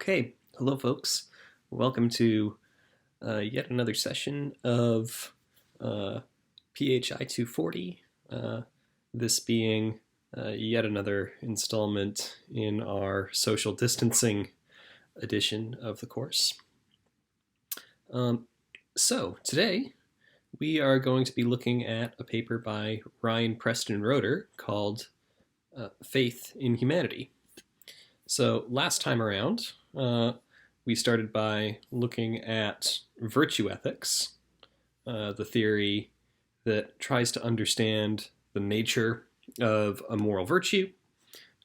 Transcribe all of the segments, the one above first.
Okay, hello folks. Welcome to yet another session of PHI 240, this being yet another installment in our social distancing edition of the course. So today we are going to be looking at a paper by Preston Roedder called Faith in Humanity. So last time around, we started by looking at virtue ethics, the theory that tries to understand the nature of a moral virtue.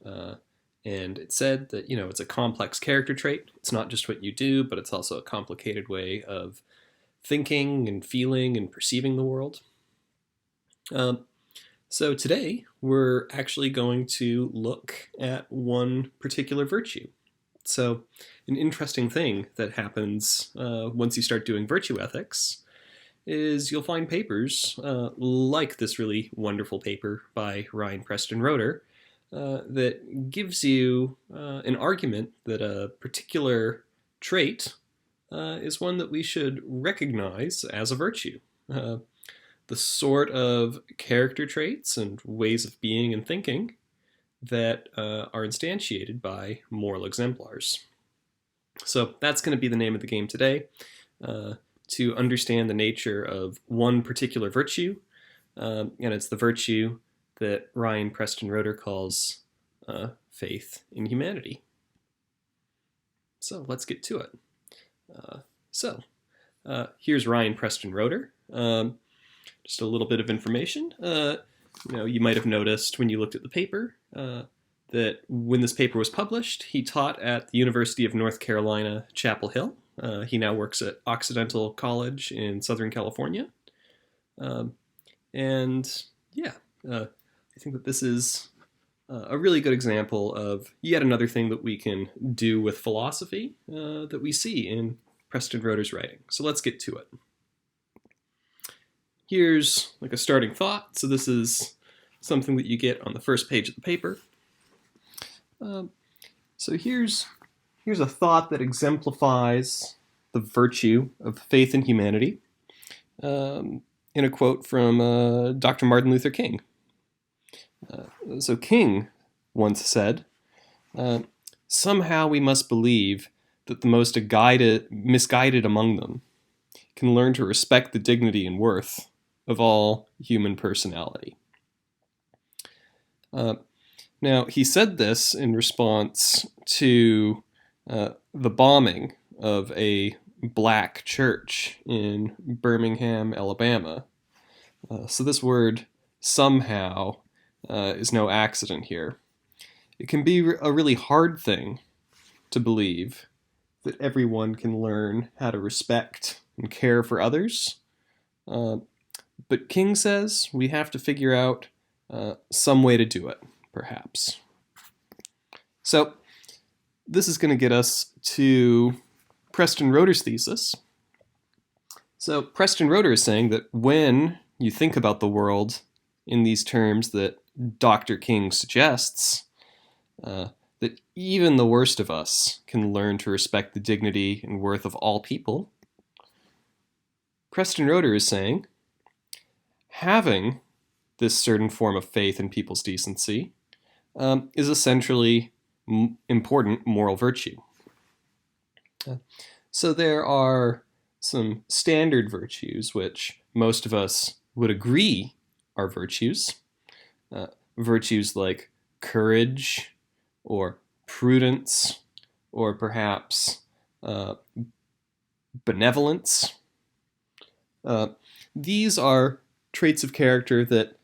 And it said that, it's a complex character trait. It's not just what you do, but it's also a complicated way of thinking and feeling and perceiving the world. So today, we're actually going to look at one particular virtue. So an interesting thing that happens once you start doing virtue ethics is you'll find papers like this really wonderful paper by Preston Roedder that gives you an argument that a particular trait is one that we should recognize as a virtue. The sort of character traits and ways of being and thinking that are instantiated by moral exemplars. So that's going to be the name of the game today, to understand the nature of one particular virtue, and it's the virtue that Preston Roedder calls faith in humanity. So let's get to it. Here's Preston Roedder. Just a little bit of information. You might have noticed when you looked at the paper that when this paper was published, he taught at the University of North Carolina, Chapel Hill. He now works at Occidental College in Southern California. I think that this is a really good example of yet another thing that we can do with philosophy that we see in Preston Roedder's writing. So let's get to it. Here's like a starting thought. So this is something that you get on the first page of the paper. So here's a thought that exemplifies the virtue of faith in humanity in a quote from Dr. Martin Luther King. So King once said, "Somehow we must believe that the most misguided among them can learn to respect the dignity and worth of all human personality." Now, he said this in response to the bombing of a black church in Birmingham, Alabama. So this word, somehow, is no accident here. It can be a really hard thing to believe that everyone can learn how to respect and care for others. But King says we have to figure out some way to do it, perhaps. So this is going to get us to Preston Roedder's thesis. So Preston Roedder is saying that when you think about the world in these terms that Dr. King suggests, that even the worst of us can learn to respect the dignity and worth of all people, Preston Roedder is saying having this certain form of faith in people's decency is essentially important moral virtue. So there are some standard virtues which most of us would agree are virtues. Virtues like courage or prudence or perhaps benevolence. These are traits of character that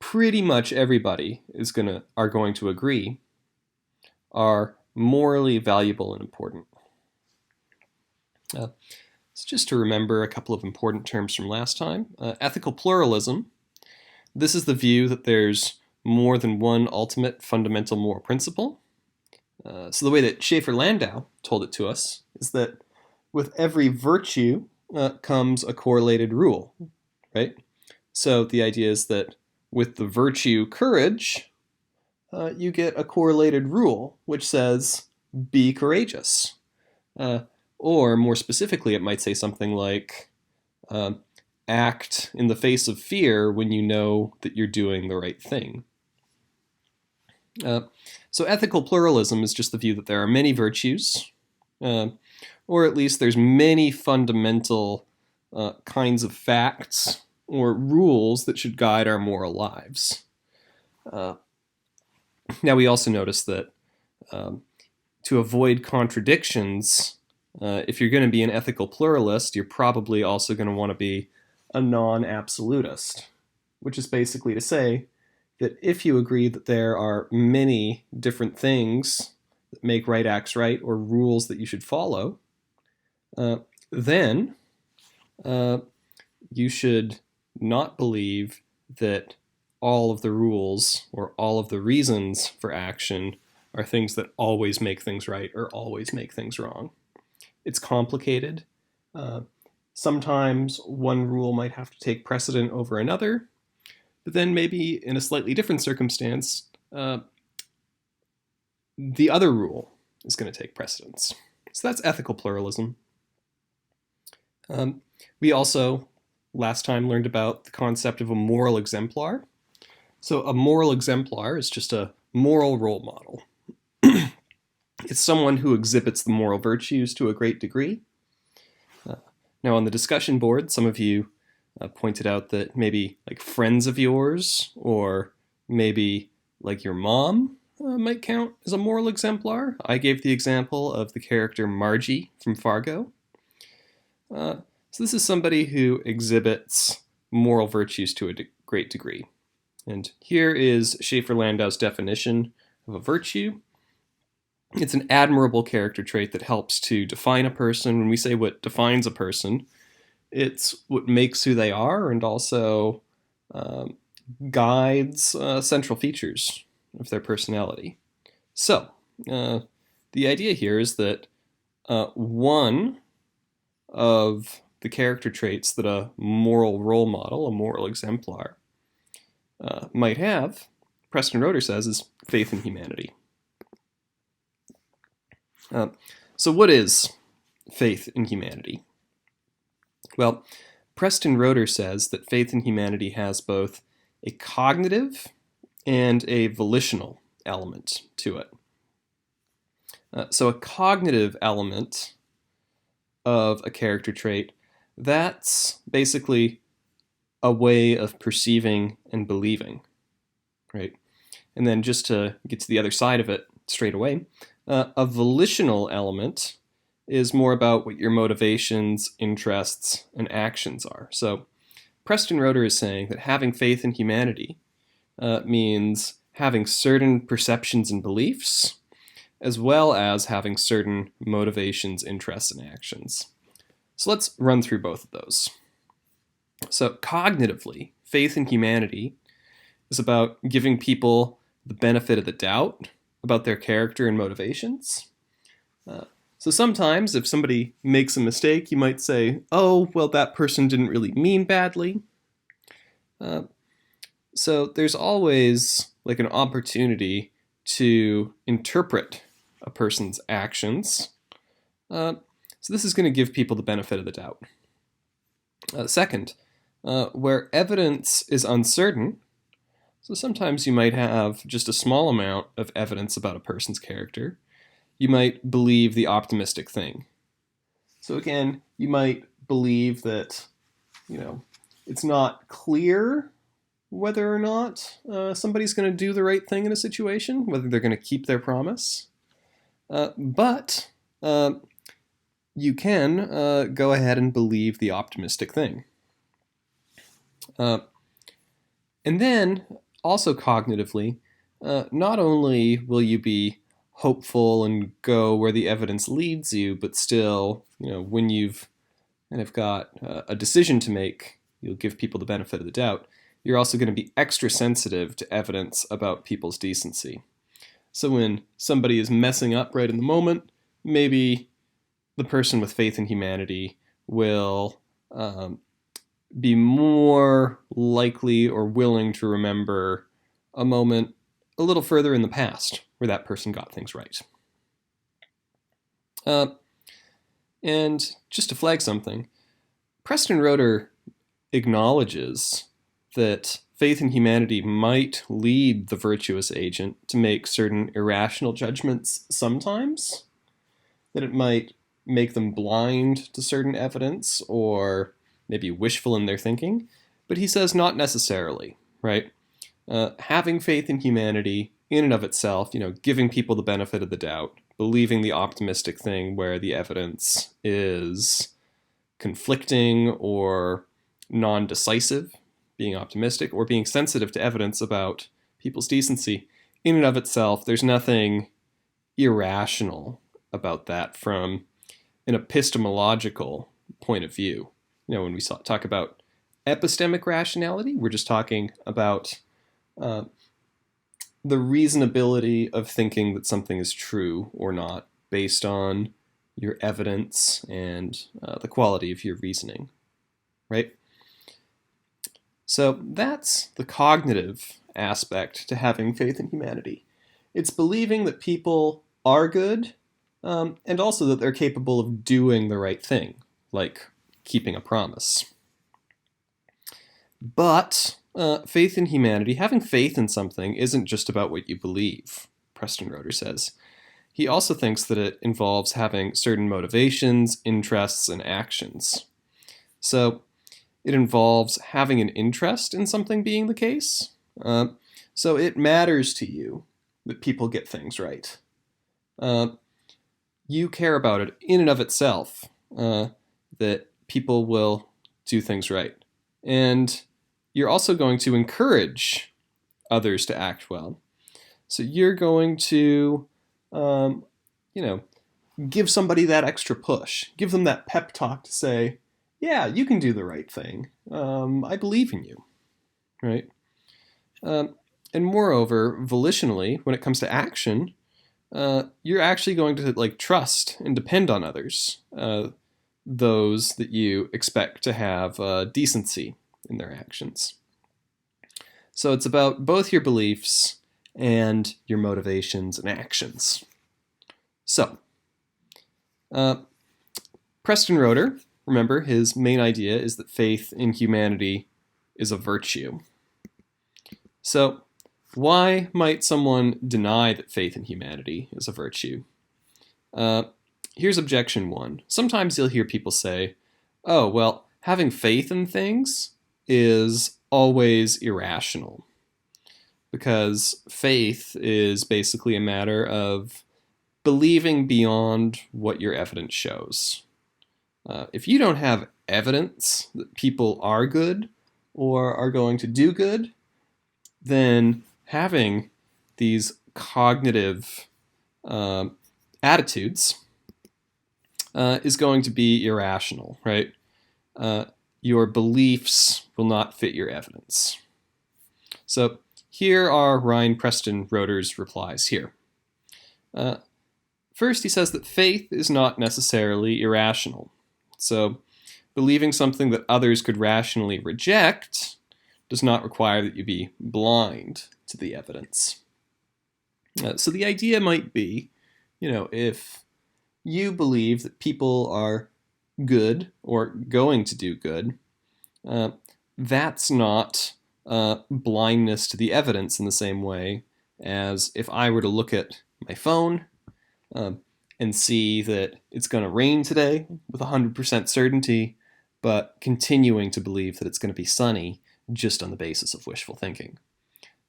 pretty much everybody are going to agree are morally valuable and important. So just to remember a couple of important terms from last time. Ethical pluralism. This is the view that there's more than one ultimate fundamental moral principle. So the way that Schaefer-Landau told it to us is that with every virtue comes a correlated rule, right? So the idea is that with the virtue courage, you get a correlated rule which says be courageous. Or more specifically, it might say something like, act in the face of fear when you know that you're doing the right thing. So ethical pluralism is just the view that there are many virtues, or at least there's many fundamental kinds of facts or rules that should guide our moral lives. Now we also notice that to avoid contradictions, if you're going to be an ethical pluralist, you're probably also going to want to be a non-absolutist, which is basically to say that if you agree that there are many different things that make right acts right or rules that you should follow, then you should not believe that all of the rules or all of the reasons for action are things that always make things right or always make things wrong. It's complicated. Sometimes one rule might have to take precedent over another, but then maybe in a slightly different circumstance, the other rule is going to take precedence. So that's ethical pluralism. We also, last time, learned about the concept of a moral exemplar. So a moral exemplar is just a moral role model. It's someone who exhibits the moral virtues to a great degree. Now on the discussion board, some of you pointed out that maybe like friends of yours or maybe like your mom might count as a moral exemplar. I gave the example of the character Margie from Fargo. So this is somebody who exhibits moral virtues to a great degree. And here is Schaefer-Landau's definition of a virtue. It's an admirable character trait that helps to define a person. When we say what defines a person, it's what makes who they are and also guides central features of their personality. So, the idea here is that one of the character traits that a moral role model, a moral exemplar, might have, Preston Roedder says, is faith in humanity. So what is faith in humanity? Well, Preston Roedder says that faith in humanity has both a cognitive and a volitional element to it. So a cognitive element of a character trait, that's basically a way of perceiving and believing, right? And then just to get to the other side of it straight away, a volitional element is more about what your motivations, interests, and actions are. So Preston Roedder is saying that having faith in humanity means having certain perceptions and beliefs, as well as having certain motivations, interests, and actions. So let's run through both of those. So cognitively, faith in humanity is about giving people the benefit of the doubt about their character and motivations. So sometimes if somebody makes a mistake, you might say, oh, well, that person didn't really mean badly. So there's always like an opportunity to interpret a person's actions. So this is going to give people the benefit of the doubt. Second, where evidence is uncertain, so sometimes you might have just a small amount of evidence about a person's character, you might believe the optimistic thing. So again, you might believe that, it's not clear whether or not somebody's going to do the right thing in a situation, whether they're going to keep their promise. But you can go ahead and believe the optimistic thing. And then, also cognitively, not only will you be hopeful and go where the evidence leads you, but still, when you've kind of got a decision to make, you'll give people the benefit of the doubt. You're also going to be extra sensitive to evidence about people's decency. So when somebody is messing up right in the moment, maybe the person with faith in humanity will be more likely or willing to remember a moment a little further in the past where that person got things right. And just to flag something, Preston Roedder acknowledges that faith in humanity might lead the virtuous agent to make certain irrational judgments sometimes, that it might make them blind to certain evidence or maybe wishful in their thinking, but he says not necessarily, right? Having faith in humanity in and of itself, giving people the benefit of the doubt, believing the optimistic thing where the evidence is conflicting or non-decisive, being optimistic, or being sensitive to evidence about people's decency, in and of itself, there's nothing irrational about that from an epistemological point of view. When we talk about epistemic rationality, we're just talking about the reasonability of thinking that something is true or not based on your evidence and the quality of your reasoning, right? So that's the cognitive aspect to having faith in humanity. It's believing that people are good and also that they're capable of doing the right thing, like keeping a promise. But faith in humanity, having faith in something, isn't just about what you believe, Preston Roedder says. He also thinks that it involves having certain motivations, interests, and actions. So it involves having an interest in something being the case. So it matters to you that people get things right. You care about it in and of itself, that people will do things right. And you're also going to encourage others to act well. So you're going to, give somebody that extra push. Give them that pep talk to say, yeah, you can do the right thing. I believe in you, right? And moreover, volitionally, when it comes to action, you're actually going to trust and depend on others, those that you expect to have decency in their actions. So it's about both your beliefs and your motivations and actions. So, Preston Roedder, remember, his main idea is that faith in humanity is a virtue. So, why might someone deny that faith in humanity is a virtue? Here's objection one. Sometimes you'll hear people say, oh, well, having faith in things is always irrational, because faith is basically a matter of believing beyond what your evidence shows. If you don't have evidence that people are good or are going to do good, then having these cognitive attitudes is going to be irrational, right? Your beliefs will not fit your evidence. So here are Ryan Preston Roeder's replies here. First, he says that faith is not necessarily irrational. So believing something that others could rationally reject does not require that you be blind to the evidence. So the idea might be, if you believe that people are good or going to do good, that's not blindness to the evidence in the same way as if I were to look at my phone and see that it's going to rain today with 100% certainty, but continuing to believe that it's going to be sunny just on the basis of wishful thinking.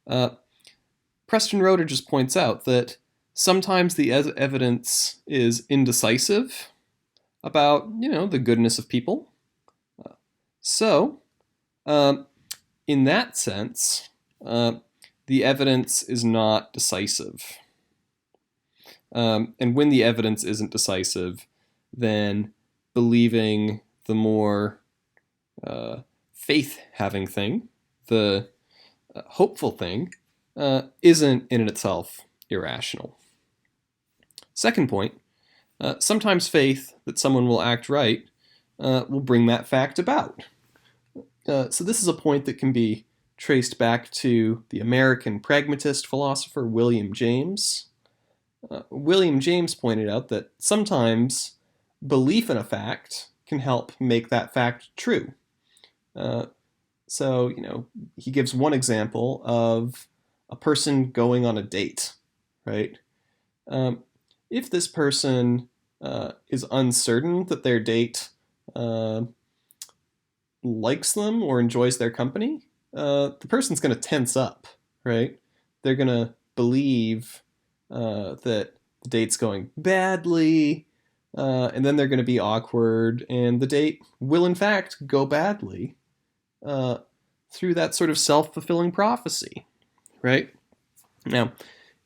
Preston Roedder just points out that sometimes the evidence is indecisive about, the goodness of people. So, in that sense, the evidence is not decisive. And when the evidence isn't decisive, then believing the more faith-having thing, the hopeful thing, isn't in itself irrational. Second point, sometimes faith that someone will act right will bring that fact about. So this is a point that can be traced back to the American pragmatist philosopher William James. William James pointed out that sometimes belief in a fact can help make that fact true. So, he gives one example of a person going on a date, right? If this person is uncertain that their date likes them or enjoys their company, the person's going to tense up, right? They're going to believe that the date's going badly, and then they're going to be awkward, and the date will, in fact, go badly through that sort of self-fulfilling prophecy, right? Now,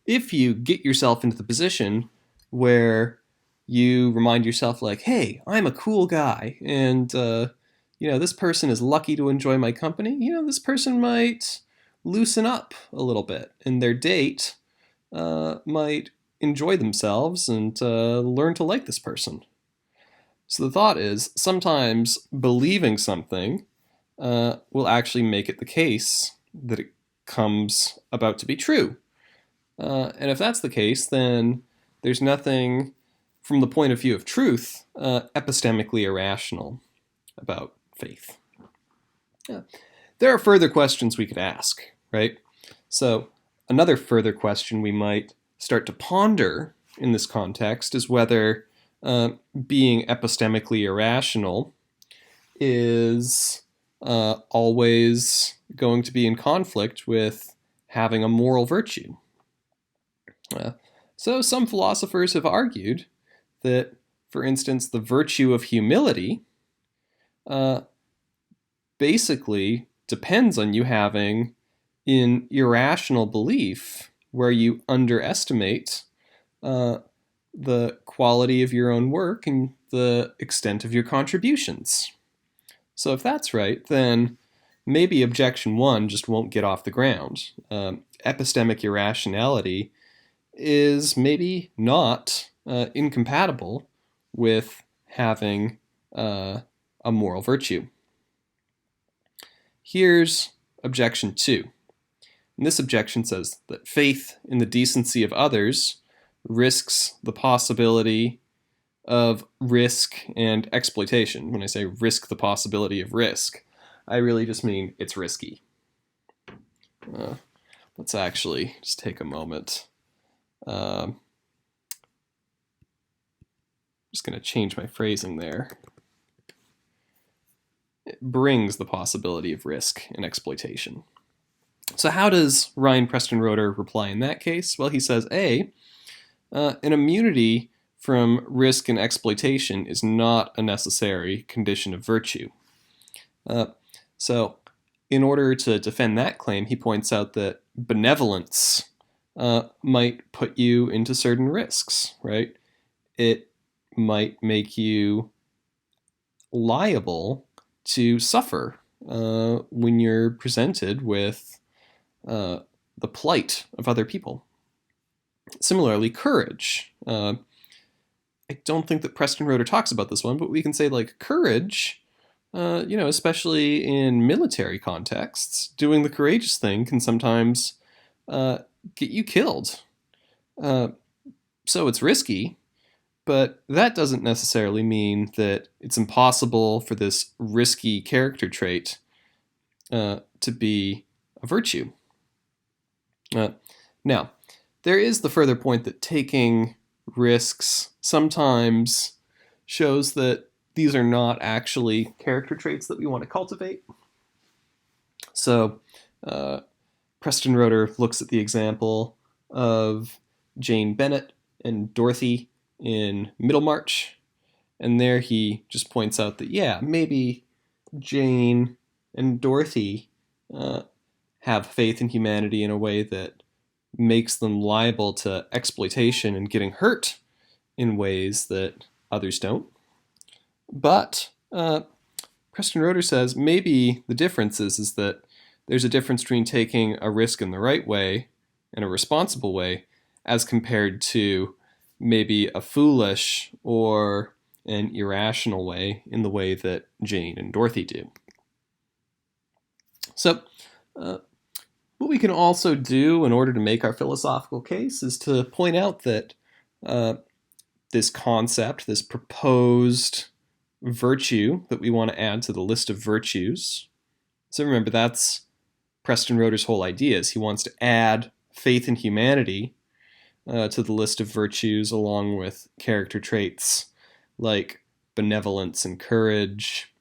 if you get yourself into the position where you remind yourself, like, hey, I'm a cool guy, and this person is lucky to enjoy my company, this person might loosen up a little bit, and their date might enjoy themselves and learn to like this person. So the thought is, sometimes believing something will actually make it the case that it comes about to be true. And if that's the case, then there's nothing, from the point of view of truth, epistemically irrational about faith. There are further questions we could ask, right? So another further question we might start to ponder in this context is whether being epistemically irrational is always going to be in conflict with having a moral virtue. So some philosophers have argued that, for instance, the virtue of humility basically depends on you having an irrational belief where you underestimate the quality of your own work and the extent of your contributions. So if that's right, then maybe objection one just won't get off the ground. Epistemic irrationality is maybe not incompatible with having a moral virtue. Here's objection two. And this objection says that faith in the decency of others risks the possibility of risk and exploitation. When I say risk the possibility of risk, I really just mean it's risky. Let's actually just take a moment. Just going to change my phrasing there. It brings the possibility of risk and exploitation. So how does Ryan Preston Roedder reply in that case? Well, he says, A, an immunity from risk and exploitation is not a necessary condition of virtue. So in order to defend that claim, he points out that benevolence might put you into certain risks, right? It might make you liable to suffer when you're presented with the plight of other people. Similarly, courage. I don't think that Preston Roedder talks about this one, but we can say, like, courage, especially in military contexts, doing the courageous thing can sometimes get you killed. So it's risky, but that doesn't necessarily mean that it's impossible for this risky character trait to be a virtue. Now, there is the further point that taking risks sometimes shows that these are not actually character traits that we want to cultivate. So Preston Roedder looks at the example of Jane Bennet and Dorothy in Middlemarch, and there he just points out that, yeah, maybe Jane and Dorothy have faith in humanity in a way that makes them liable to exploitation and getting hurt in ways that others don't. But Preston Roedder says maybe the difference is that there's a difference between taking a risk in the right way and a responsible way as compared to maybe a foolish or an irrational way in the way that Jane and Dorothy do. So what we can also do in order to make our philosophical case is to point out that this concept, this proposed virtue that we want to add to the list of virtues. So remember, that's Preston Roeder's whole idea, is he wants to add faith in humanity to the list of virtues, along with character traits like benevolence and courage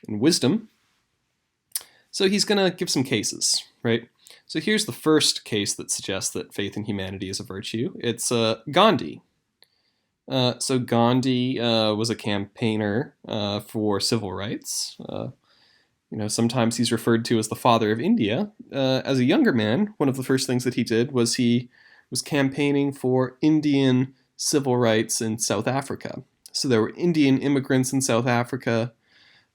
and wisdom. So he's going to give some cases, right? So here's the first case that suggests that faith in humanity is a virtue. It's Gandhi. So Gandhi was a campaigner for civil rights. Sometimes he's referred to as the father of India. As a younger man, one of the first things that he did was he was campaigning for Indian civil rights in South Africa. So there were Indian immigrants in South Africa,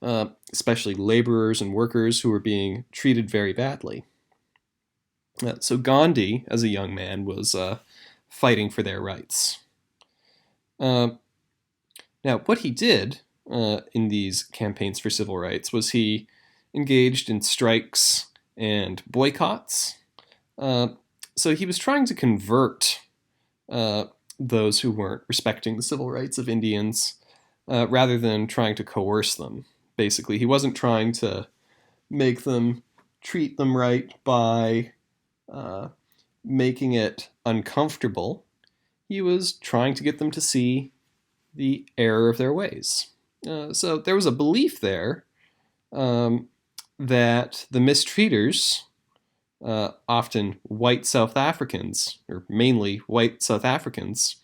especially laborers and workers who were being treated very badly. So Gandhi, as a young man, was fighting for their rights. Now, what he did in these campaigns for civil rights was he engaged in strikes and boycotts. So he was trying to convert those who weren't respecting the civil rights of Indians rather than trying to coerce them. Basically, he wasn't trying to make them treat them right by making it uncomfortable. He was trying to get them to see the error of their ways. So there was a belief there that the mistreaters, often white South Africans, or mainly white South Africans,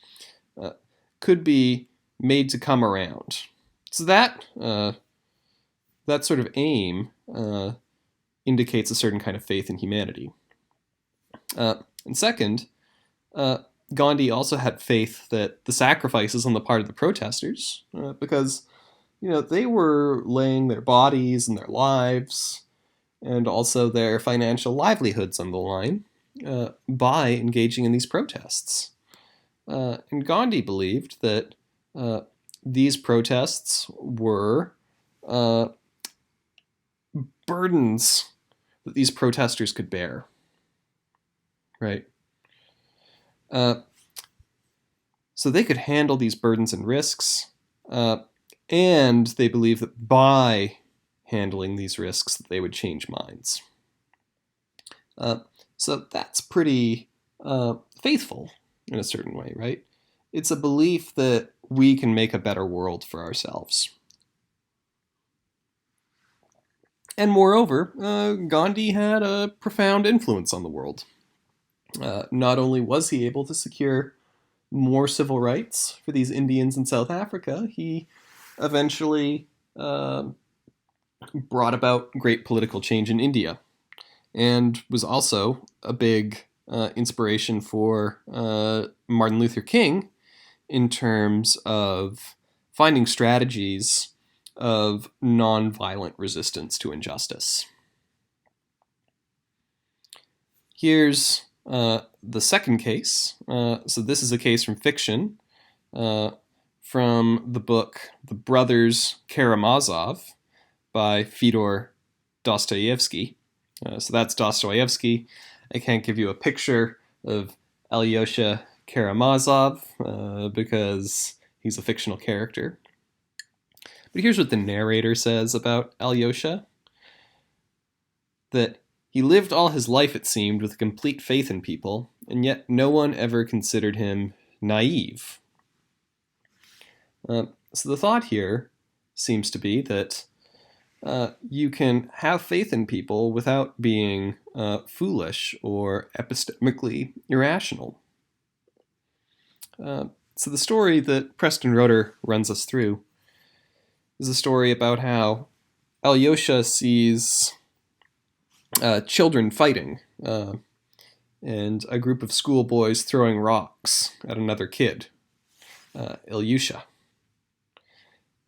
could be made to come around. So that sort of aim indicates a certain kind of faith in humanity. And second, Gandhi also had faith that the sacrifices on the part of the protesters, because they were laying their bodies and their lives and also their financial livelihoods on the line by engaging in these protests. And Gandhi believed that these protests were burdens that these protesters could bear. Right? So they could handle these burdens and risks, and they believed that by handling these risks, they would change minds. So that's pretty faithful in a certain way, right? It's a belief that we can make a better world for ourselves. And moreover, Gandhi had a profound influence on the world. Not only was he able to secure more civil rights for these Indians in South Africa, he eventually brought about great political change in India, and was also a big inspiration for Martin Luther King in terms of finding strategies of nonviolent resistance to injustice. Here's the second case. So this is a case from fiction, from the book The Brothers Karamazov by Fyodor Dostoevsky. So that's Dostoevsky. I can't give you a picture of Alyosha Karamazov because he's a fictional character. But here's what the narrator says about Alyosha. That he lived all his life, it seemed, with complete faith in people, and yet no one ever considered him naive. So the thought here seems to be that you can have faith in people without being foolish or epistemically irrational. So the story that Preston Roedder runs us through is a story about how Alyosha sees children fighting and a group of schoolboys throwing rocks at another kid, Ilyusha.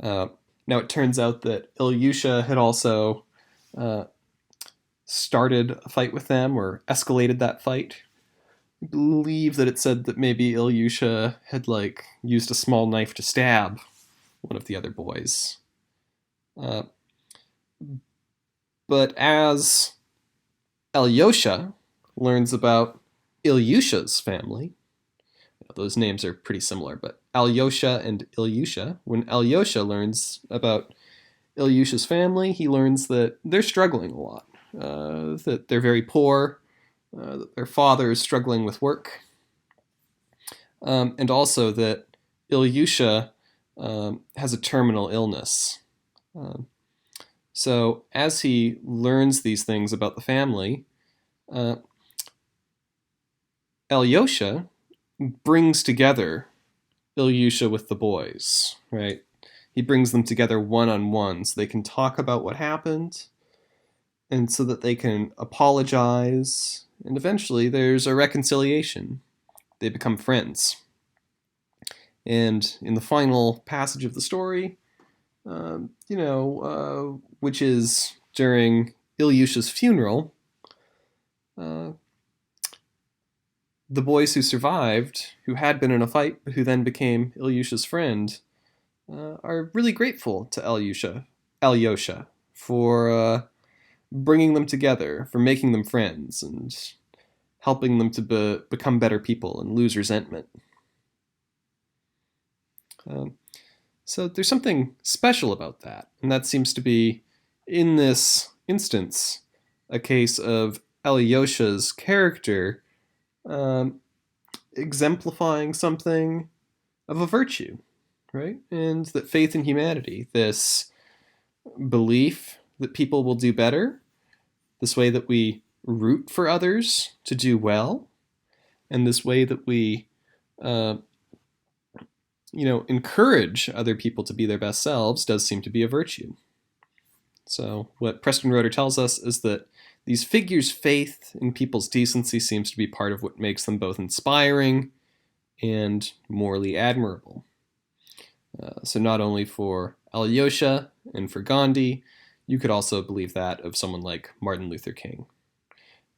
Now it turns out that Ilyusha had also started a fight with them or escalated that fight. I believe that it said that maybe Ilyusha had used a small knife to stab one of the other boys. But as Alyosha learns about Ilyusha's family, those names are pretty similar, but Alyosha and Ilyusha. When Alyosha learns about Ilyusha's family, he learns that they're struggling a lot, that they're very poor, that their father is struggling with work, and also that Ilyusha has a terminal illness. So as he learns these things about the family, Alyosha brings together Ilyusha with the boys, right? He brings them together one-on-one so they can talk about what happened and so that they can apologize, and eventually there's a reconciliation. They become friends. And in the final passage of the story, which is during Ilyusha's funeral, the boys who survived, who had been in a fight, but who then became Ilyusha's friend, are really grateful to Alyosha for bringing them together, for making them friends, and helping them to become better people and lose resentment. So there's something special about that, and that seems to be, in this instance, a case of Alyosha's character exemplifying something of a virtue, right? And that faith in humanity, this belief that people will do better, this way that we root for others to do well, and this way that we encourage other people to be their best selves does seem to be a virtue. So what Preston Roedder tells us is that these figures' faith in people's decency seems to be part of what makes them both inspiring and morally admirable. So not only for Alyosha and for Gandhi, you could also believe that of someone like Martin Luther King.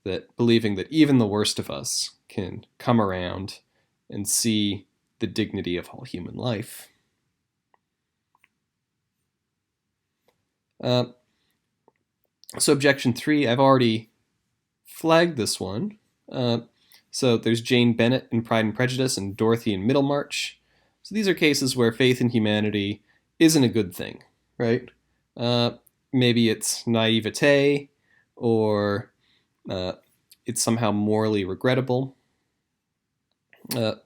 That believing that even the worst of us can come around and see the dignity of all human life. So objection 3, I've already flagged this one. So there's Jane Bennet in Pride and Prejudice and Dorothy in Middlemarch. So these are cases where faith in humanity isn't a good thing, right? Maybe it's naivete, or it's somehow morally regrettable.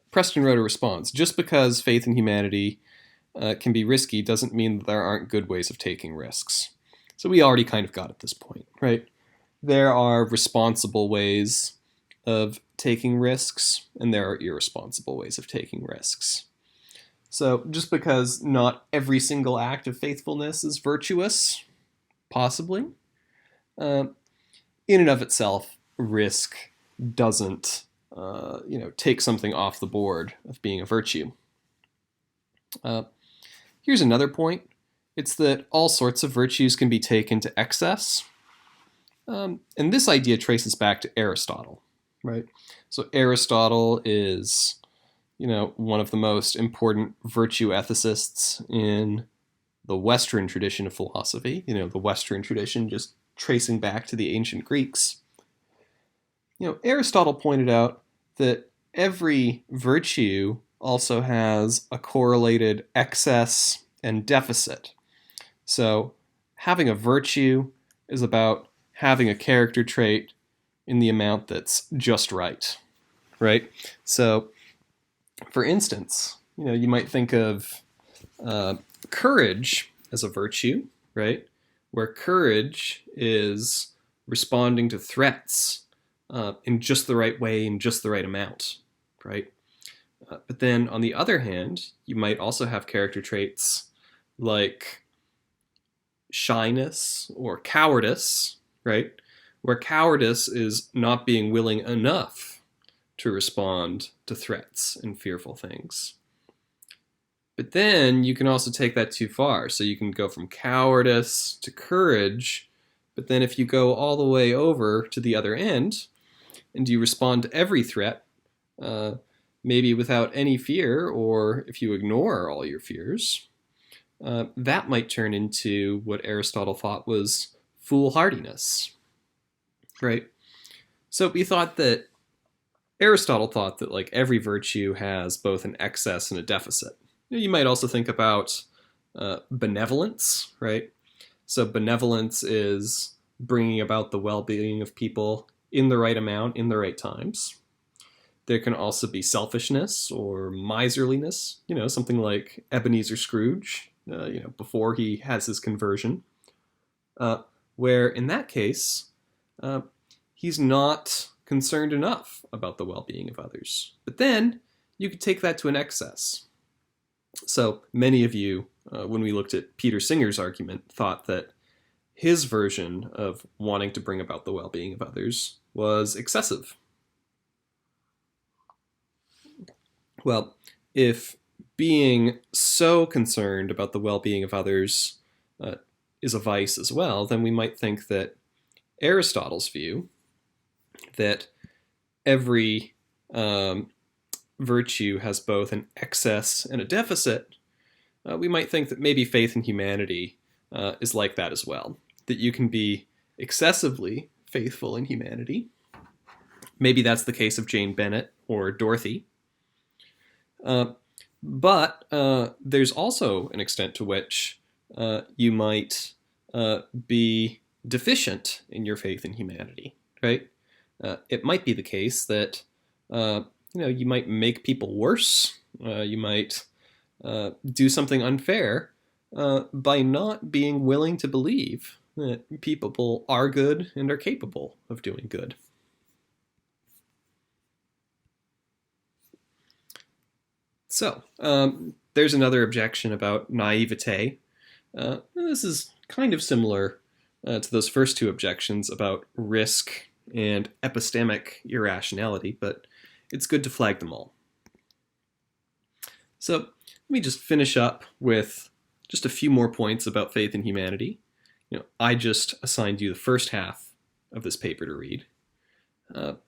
Preston Roedder responds, just because faith in humanity can be risky doesn't mean that there aren't good ways of taking risks. So we already kind of got at this point, right? There are responsible ways of taking risks, and there are irresponsible ways of taking risks. So just because not every single act of faithfulness is virtuous, possibly, in and of itself, risk doesn't take something off the board of being a virtue. Here's another point. It's that all sorts of virtues can be taken to excess. And this idea traces back to Aristotle, right? So Aristotle is, one of the most important virtue ethicists in the Western tradition of philosophy, the Western tradition just tracing back to the ancient Greeks. Aristotle pointed out that every virtue also has a correlated excess and deficit. So having a virtue is about having a character trait in the amount that's just right? So, for instance, you might think of courage as a virtue, right? Where courage is responding to threats in just the right way, in just the right amount, right? But then, on the other hand, you might also have character traits like shyness or cowardice, right? Where cowardice is not being willing enough to respond to threats and fearful things. But then you can also take that too far. So you can go from cowardice to courage, but then if you go all the way over to the other end and you respond to every threat, maybe without any fear, or if you ignore all your fears, that might turn into what Aristotle thought was foolhardiness, right? So we thought that Aristotle thought that like every virtue has both an excess and a deficit. You might also think about benevolence, right? So benevolence is bringing about the well-being of people in the right amount, in the right times. There can also be selfishness or miserliness, something like Ebenezer Scrooge, before he has his conversion, where in that case, he's not concerned enough about the well-being of others. But then you could take that to an excess. So many of you, when we looked at Peter Singer's argument, thought that his version of wanting to bring about the well-being of others was excessive. Well, if being so concerned about the well-being of others is a vice as well, then we might think that Aristotle's view that every virtue has both an excess and a deficit, we might think that maybe faith in humanity is like that as well. That you can be excessively faithful in humanity. Maybe that's the case of Jane Bennet or Dorothy. But there's also an extent to which you might be deficient in your faith in humanity, right? It might be the case that you might make people worse. You might do something unfair by not being willing to believe that people are good and are capable of doing good. So there's another objection about naivete. This is kind of similar to those first two objections about risk and epistemic irrationality, but it's good to flag them all. So let me just finish up with just a few more points about faith in humanity. I just assigned you the first half of this paper to read. But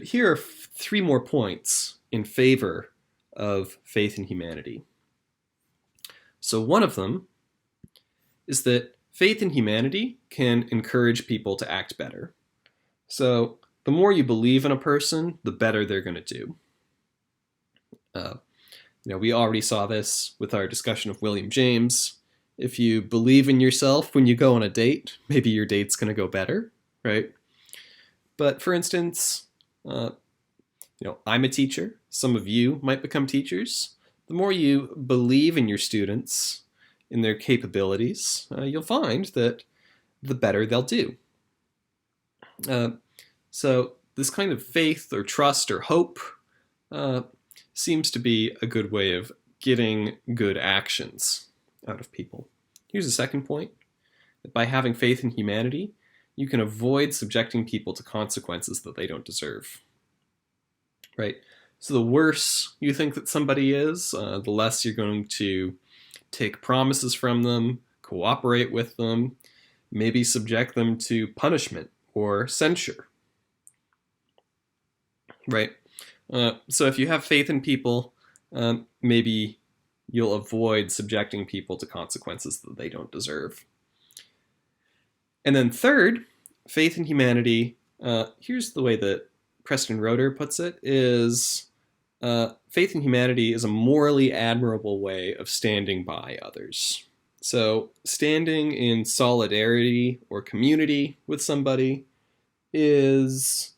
here are 3 more points in favor of faith in humanity. So one of them is that faith in humanity can encourage people to act better. So the more you believe in a person, the better they're going to do. We already saw this with our discussion of William James. If you believe in yourself when you go on a date, maybe your date's going to go better, right? But for instance, I'm a teacher. Some of you might become teachers. The more you believe in your students, in their capabilities, you'll find that the better they'll do. So this kind of faith or trust or hope seems to be a good way of getting good actions out of people. Here's a second point. That by having faith in humanity, you can avoid subjecting people to consequences that they don't deserve. Right? So the worse you think that somebody is, the less you're going to take promises from them, cooperate with them, maybe subject them to punishment or censure. Right? So if you have faith in people, maybe you'll avoid subjecting people to consequences that they don't deserve. And then third, faith in humanity, here's the way that Preston Roedder puts it, is faith in humanity is a morally admirable way of standing by others. So standing in solidarity or community with somebody is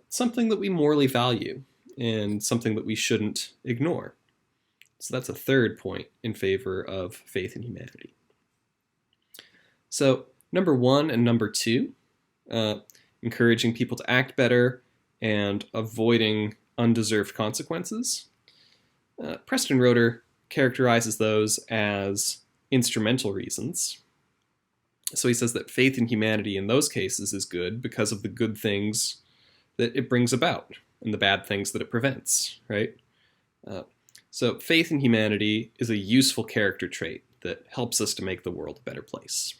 something that we morally value and something that we shouldn't ignore. So that's a third point in favor of faith in humanity. So number 1 and number 2, encouraging people to act better and avoiding undeserved consequences. Preston Roedder characterizes those as instrumental reasons. So he says that faith in humanity in those cases is good because of the good things that it brings about and the bad things that it prevents, right? So faith in humanity is a useful character trait that helps us to make the world a better place.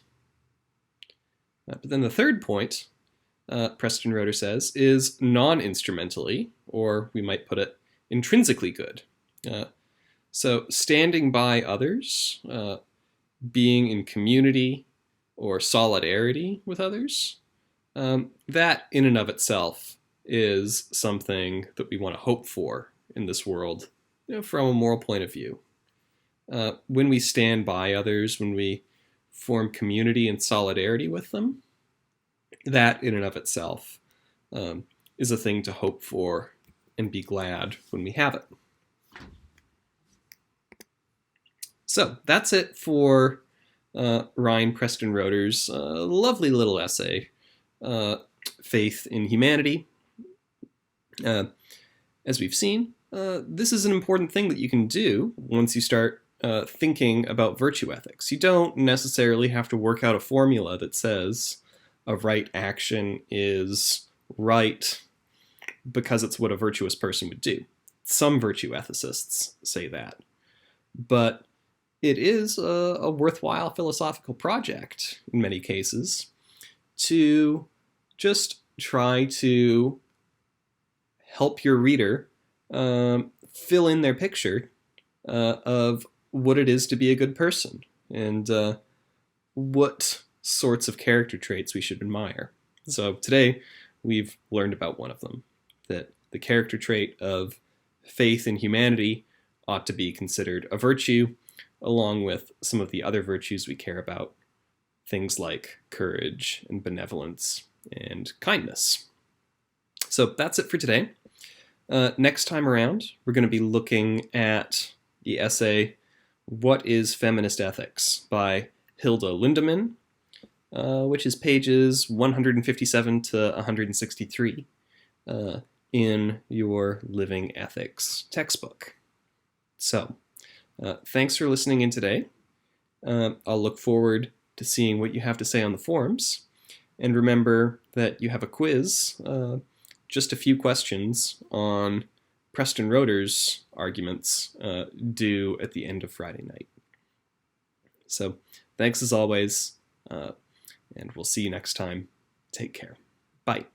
But then the third point, Preston Roedder says, is non-instrumentally, or we might put it intrinsically good. So standing by others, being in community or solidarity with others, that in and of itself is something that we want to hope for in this world, from a moral point of view. When we stand by others, when we form community and solidarity with them, that in and of itself is a thing to hope for and be glad when we have it. So that's it for Preston Roedder's lovely little essay, Faith in Humanity. As we've seen, this is an important thing that you can do once you start thinking about virtue ethics. You don't necessarily have to work out a formula that says a right action is right because it's what a virtuous person would do. Some virtue ethicists say that. But it is a worthwhile philosophical project, in many cases, to just try to help your reader fill in their picture of what it is to be a good person and what sorts of character traits we should admire. So today we've learned about one of them, that the character trait of faith in humanity ought to be considered a virtue, along with some of the other virtues we care about, things like courage and benevolence and kindness. So that's it for today. Next time around, we're going to be looking at the essay, What is Feminist Ethics? By Hilda Lindemann, which is pages 157 to 163 in your Living Ethics textbook. So, thanks for listening in today. I'll look forward to seeing what you have to say on the forums. And remember that you have a quiz, just a few questions on Preston Roedder's arguments due at the end of Friday night. So thanks as always, and we'll see you next time. Take care. Bye.